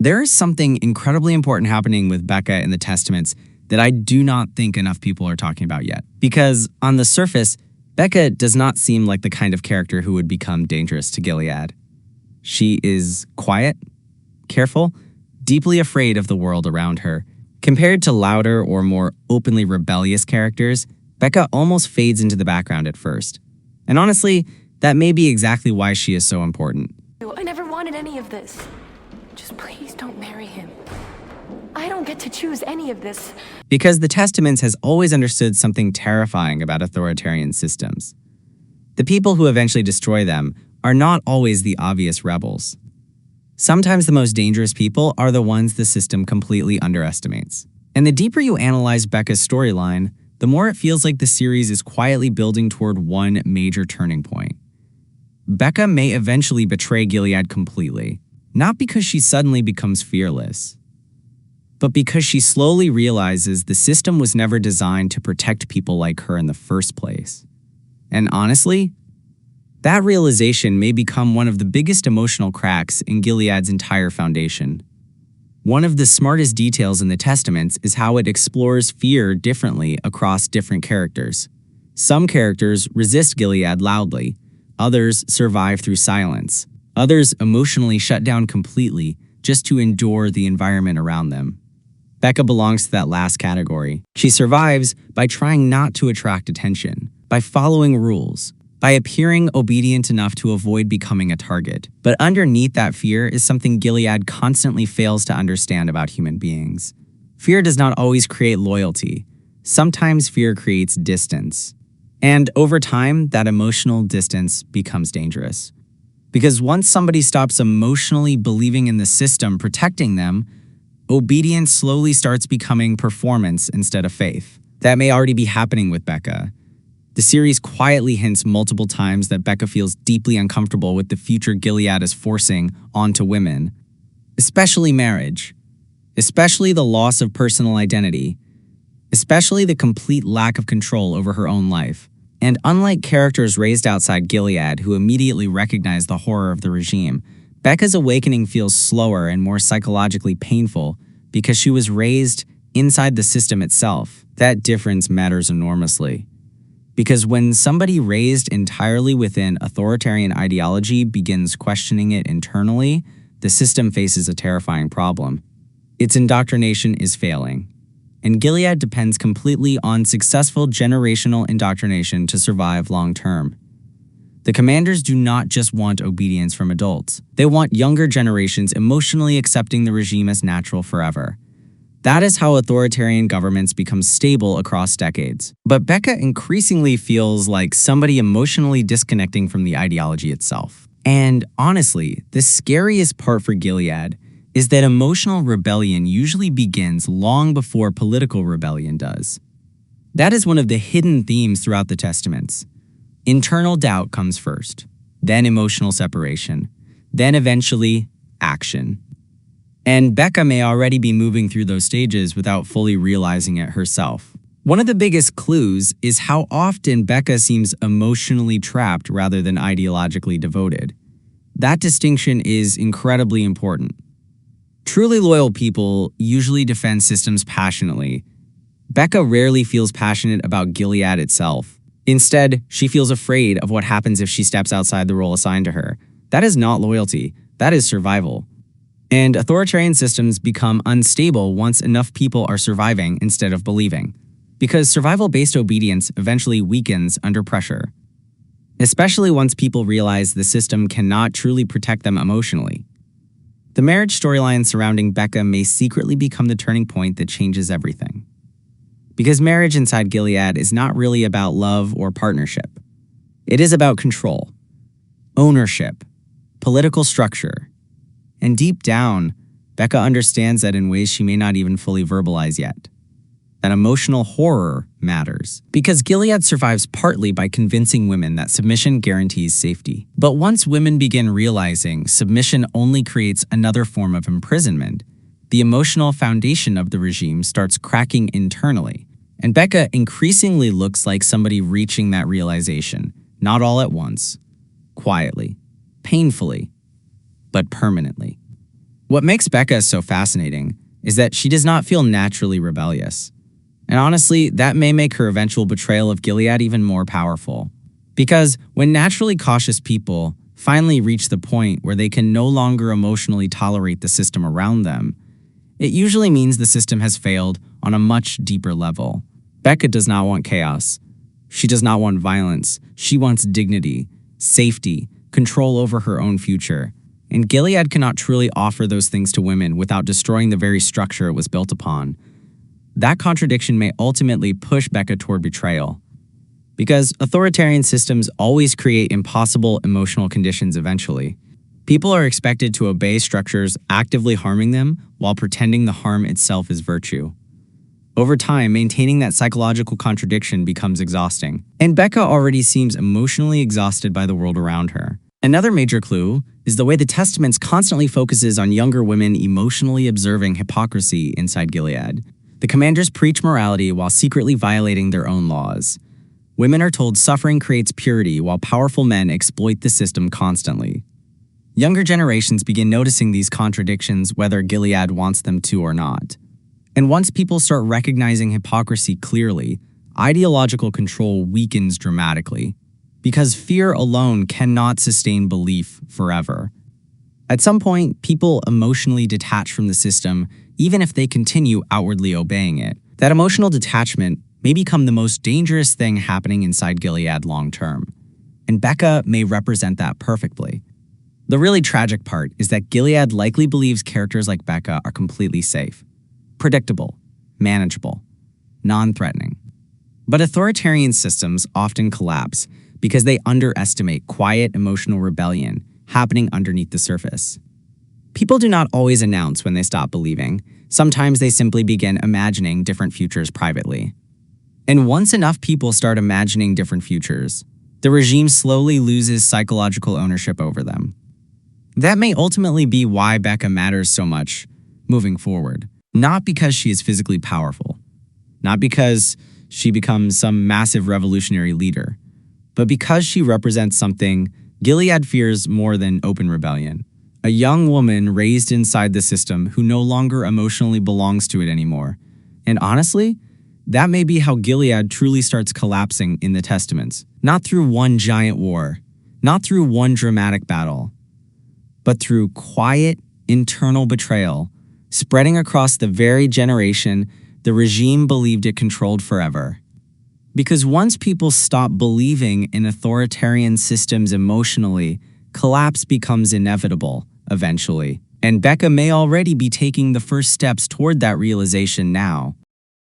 There is something incredibly important happening with Becka in the Testaments that I do not think enough people are talking about yet. Because on the surface, Becka does not seem like the kind of character who would become dangerous to Gilead. She is quiet, careful, deeply afraid of the world around her. Compared to louder or more openly rebellious characters, Becka almost fades into the background at first. And honestly, that may be exactly why she is so important. I never wanted any of this. Just please don't marry him. I don't get to choose any of this. Because the Testaments has always understood something terrifying about authoritarian systems. The people who eventually destroy them are not always the obvious rebels. Sometimes the most dangerous people are the ones the system completely underestimates. And the deeper you analyze Becca's storyline, the more it feels like the series is quietly building toward one major turning point. Becka may eventually betray Gilead completely, not because she suddenly becomes fearless, but because she slowly realizes the system was never designed to protect people like her in the first place. And honestly, that realization may become one of the biggest emotional cracks in Gilead's entire foundation. One of the smartest details in the Testaments is how it explores fear differently across different characters. Some characters resist Gilead loudly, others survive through silence, others emotionally shut down completely just to endure the environment around them. Becka belongs to that last category. She survives by trying not to attract attention, by following rules, by appearing obedient enough to avoid becoming a target. But underneath that fear is something Gilead constantly fails to understand about human beings. Fear does not always create loyalty. Sometimes fear creates distance. And over time, that emotional distance becomes dangerous. Because once somebody stops emotionally believing in the system protecting them, obedience slowly starts becoming performance instead of faith. That may already be happening with Becka. The series quietly hints multiple times that Becka feels deeply uncomfortable with the future Gilead is forcing onto women, especially marriage, especially the loss of personal identity, especially the complete lack of control over her own life. And unlike characters raised outside Gilead who immediately recognize the horror of the regime, Becca's awakening feels slower and more psychologically painful because she was raised inside the system itself. That difference matters enormously. Because when somebody raised entirely within authoritarian ideology begins questioning it internally, the system faces a terrifying problem. Its indoctrination is failing. And Gilead depends completely on successful generational indoctrination to survive long-term. The commanders do not just want obedience from adults. They want younger generations emotionally accepting the regime as natural forever. That is how authoritarian governments become stable across decades. But Becka increasingly feels like somebody emotionally disconnecting from the ideology itself. And honestly, the scariest part for Gilead is that emotional rebellion usually begins long before political rebellion does. That is one of the hidden themes throughout the Testaments. Internal doubt comes first, then emotional separation, then eventually action. And Becka may already be moving through those stages without fully realizing it herself. One of the biggest clues is how often Becka seems emotionally trapped rather than ideologically devoted. That distinction is incredibly important. Truly loyal people usually defend systems passionately. Becka rarely feels passionate about Gilead itself. Instead, she feels afraid of what happens if she steps outside the role assigned to her. That is not loyalty, that is survival. And authoritarian systems become unstable once enough people are surviving instead of believing. Because survival-based obedience eventually weakens under pressure. Especially once people realize the system cannot truly protect them emotionally. The marriage storyline surrounding Becka may secretly become the turning point that changes everything. Because marriage inside Gilead is not really about love or partnership. It is about control, ownership, political structure. And deep down, Becka understands that in ways she may not even fully verbalize yet. That emotional horror matters. Because Gilead survives partly by convincing women that submission guarantees safety. But once women begin realizing submission only creates another form of imprisonment, the emotional foundation of the regime starts cracking internally. And Becka increasingly looks like somebody reaching that realization, not all at once, quietly, painfully, but permanently. What makes Becca so fascinating is that she does not feel naturally rebellious. And honestly, that may make her eventual betrayal of Gilead even more powerful. Because when naturally cautious people finally reach the point where they can no longer emotionally tolerate the system around them, it usually means the system has failed on a much deeper level. Becca does not want chaos. She does not want violence. She wants dignity, safety, control over her own future. And Gilead cannot truly offer those things to women without destroying the very structure it was built upon. That contradiction may ultimately push Becca toward betrayal. Because authoritarian systems always create impossible emotional conditions eventually. People are expected to obey structures actively harming them while pretending the harm itself is virtue. Over time, maintaining that psychological contradiction becomes exhausting. And Becca already seems emotionally exhausted by the world around her. Another major clue is the way the Testaments constantly focuses on younger women emotionally observing hypocrisy inside Gilead. The commanders preach morality while secretly violating their own laws. Women are told suffering creates purity while powerful men exploit the system constantly. Younger generations begin noticing these contradictions whether Gilead wants them to or not. And once people start recognizing hypocrisy clearly, ideological control weakens dramatically. Because fear alone cannot sustain belief forever. At some point, people emotionally detach from the system, even if they continue outwardly obeying it. That emotional detachment may become the most dangerous thing happening inside Gilead long term. And Becca may represent that perfectly. The really tragic part is that Gilead likely believes characters like Becca are completely safe, predictable, manageable, non-threatening. But authoritarian systems often collapse because they underestimate quiet emotional rebellion happening underneath the surface. People do not always announce when they stop believing. Sometimes they simply begin imagining different futures privately. And once enough people start imagining different futures, the regime slowly loses psychological ownership over them. That may ultimately be why Becca matters so much moving forward. Not because she is physically powerful, not because she becomes some massive revolutionary leader, but because she represents something Gilead fears more than open rebellion. A young woman raised inside the system who no longer emotionally belongs to it anymore. And honestly, that may be how Gilead truly starts collapsing in the Testaments. Not through one giant war, not through one dramatic battle, but through quiet, internal betrayal, spreading across the very generation the regime believed it controlled forever. Because once people stop believing in authoritarian systems emotionally, collapse becomes inevitable, eventually. And Becca may already be taking the first steps toward that realization now.